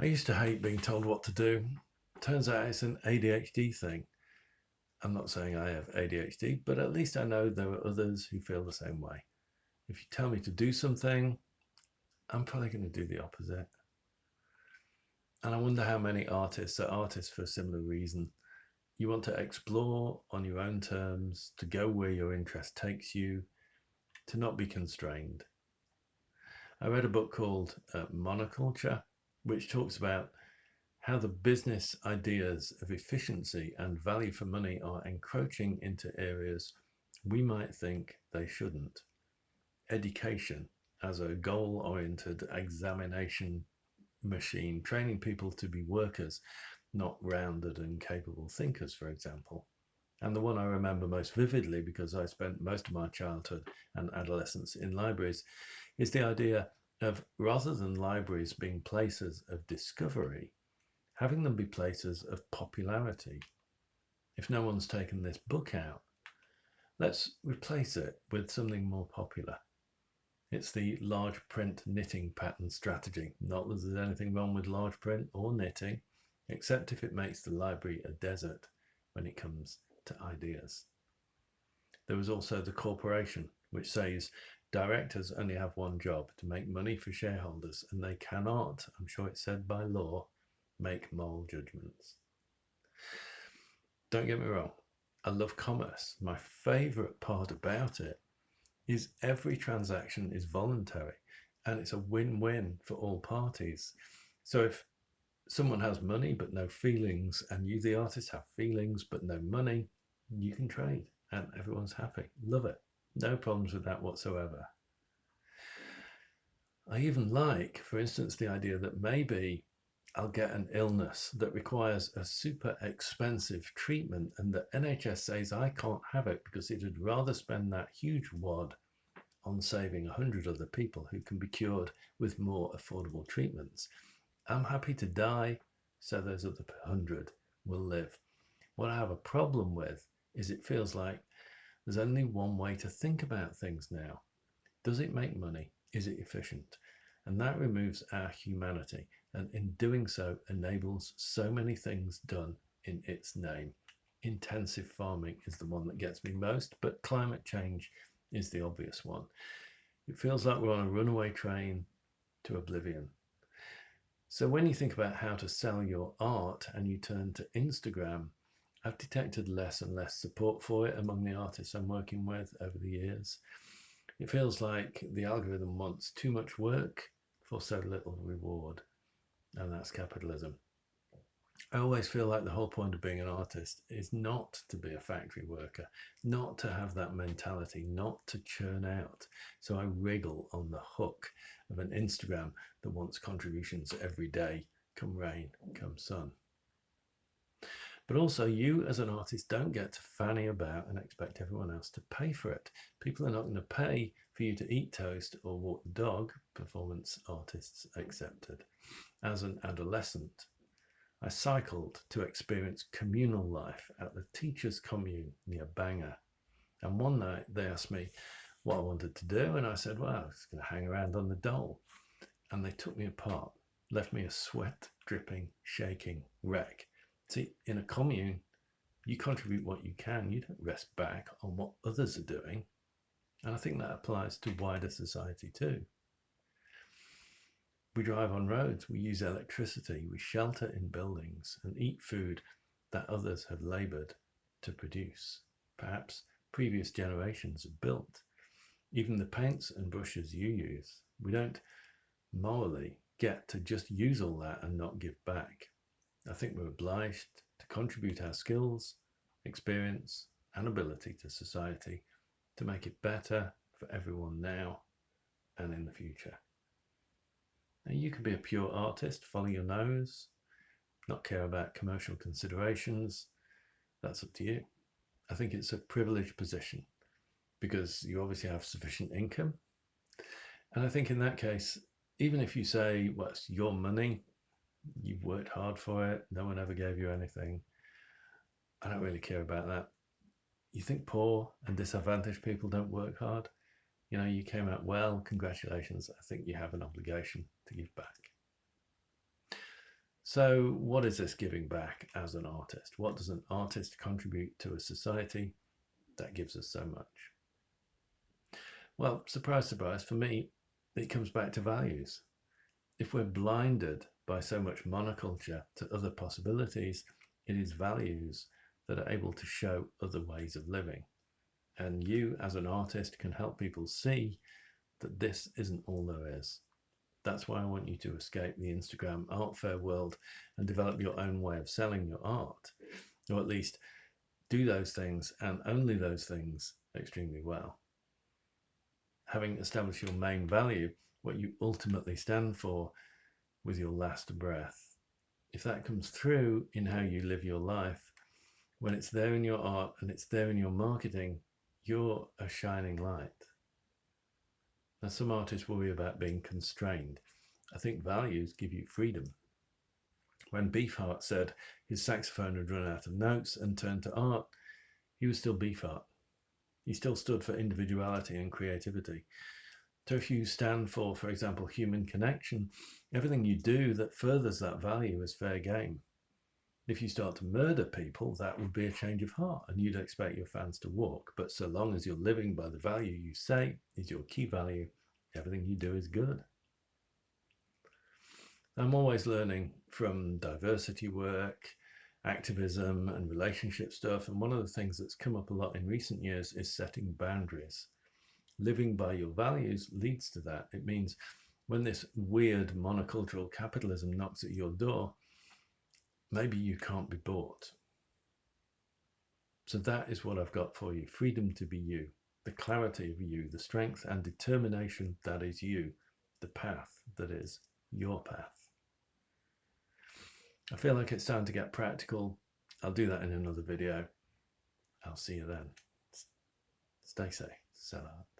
I used to hate being told what to do. Turns out it's an ADHD thing. I'm not saying I have ADHD, but at least I know there are others who feel the same way. If you tell me to do something, I'm probably going to do the opposite. And I wonder how many artists are artists for a similar reason. You want to explore on your own terms, to go where your interest takes you, to not be constrained. I read a book called Monoculture, which talks about how the business ideas of efficiency and value for money are encroaching into areas we might think they shouldn't. Education as a goal oriented examination machine, training people to be workers, not rounded and capable thinkers, for example. And the one I remember most vividly, because I spent most of my childhood and adolescence in libraries, is the idea of, rather than libraries being places of discovery, having them be places of popularity. If no one's taken this book out, let's replace it with something more popular. It's the large print knitting pattern strategy. Not that there's anything wrong with large print or knitting, except if it makes the library a desert when it comes to ideas. There was also the corporation, which says directors only have one job: to make money for shareholders, and they cannot, I'm sure it's said by law, make moral judgments. Don't get me wrong, I love commerce. My favorite part about it is every transaction is voluntary and it's a win-win for all parties. So if someone has money but no feelings, and you, the artist, have feelings but no money, you can trade and everyone's happy. Love it. No problems with that whatsoever. I even like, for instance, the idea that maybe I'll get an illness that requires a super expensive treatment, and the NHS says I can't have it because it'd rather spend that huge wad on saving 100 other people who can be cured with more affordable treatments. I'm happy to die so those other 100 will live. What I have a problem with is it feels like there's only one way to think about things now. Does it make money? Is it efficient? And that removes our humanity, and in doing so enables so many things done in its name. Intensive farming is the one that gets me most, but climate change is the obvious one. It feels like we're on a runaway train to oblivion. So when you think about how to sell your art and you turn to Instagram, I've detected less and less support for it among the artists I'm working with over the years. It feels like the algorithm wants too much work for so little reward, and that's capitalism. I always feel like the whole point of being an artist is not to be a factory worker, not to have that mentality, not to churn out. So I wriggle on the hook of an Instagram that wants contributions every day, come rain, come sun. But also, you as an artist don't get to fanny about and expect everyone else to pay for it. People are not going to pay for you to eat toast or walk the dog, performance artists accepted. As an adolescent, I cycled to experience communal life at the teachers' commune near Bangor. And one night they asked me what I wanted to do, and I said, well, I was going to hang around on the dole. And they took me apart, left me a sweat dripping, shaking wreck. See, in a commune, you contribute what you can. You don't rest back on what others are doing. And I think that applies to wider society too. We drive on roads, we use electricity, we shelter in buildings and eat food that others have laboured to produce. Perhaps previous generations have built. Even the paints and brushes you use, we don't morally get to just use all that and not give back. I think we're obliged to contribute our skills, experience, and ability to society to make it better for everyone now and in the future. Now, you can be a pure artist, follow your nose, not care about commercial considerations. That's up to you. I think it's a privileged position because you obviously have sufficient income. And I think in that case, even if you say, well, it's your money, you've worked hard for it, no one ever gave you anything, I don't really care about that. You think poor and disadvantaged people don't work hard? You know, you came out well, congratulations. I think you have an obligation to give back. So what is this giving back as an artist? What does an artist contribute to a society that gives us so much? Well, surprise, surprise, for me, it comes back to values. If we're blinded by so much monoculture to other possibilities, it is values that are able to show other ways of living. And you, as an artist, can help people see that this isn't all there is. That's why I want you to escape the Instagram art fair world and develop your own way of selling your art, or at least do those things and only those things extremely well. Having established your main value, what you ultimately stand for with your last breath, if that comes through in how you live your life, when it's there in your art and it's there in your marketing, you're a shining light. Now, some artists worry about being constrained. I think values give you freedom. When Beefheart said his saxophone had run out of notes and turned to art, he was still Beefheart. He still stood for individuality and creativity. So if you stand for example, human connection, everything you do that furthers that value is fair game. If you start to murder people, that would be a change of heart and you'd expect your fans to walk. But so long as you're living by the value you say is your key value, everything you do is good. I'm always learning from diversity work, activism and relationship stuff. And one of the things that's come up a lot in recent years is setting boundaries. Living by your values leads to that. It means when this weird monocultural capitalism knocks at your door, maybe you can't be bought. So that is what I've got for you. Freedom to be you, the clarity of you, the strength and determination that is you, the path that is your path. I feel like it's time to get practical. I'll do that in another video. I'll see you then. Stay safe. Sell out.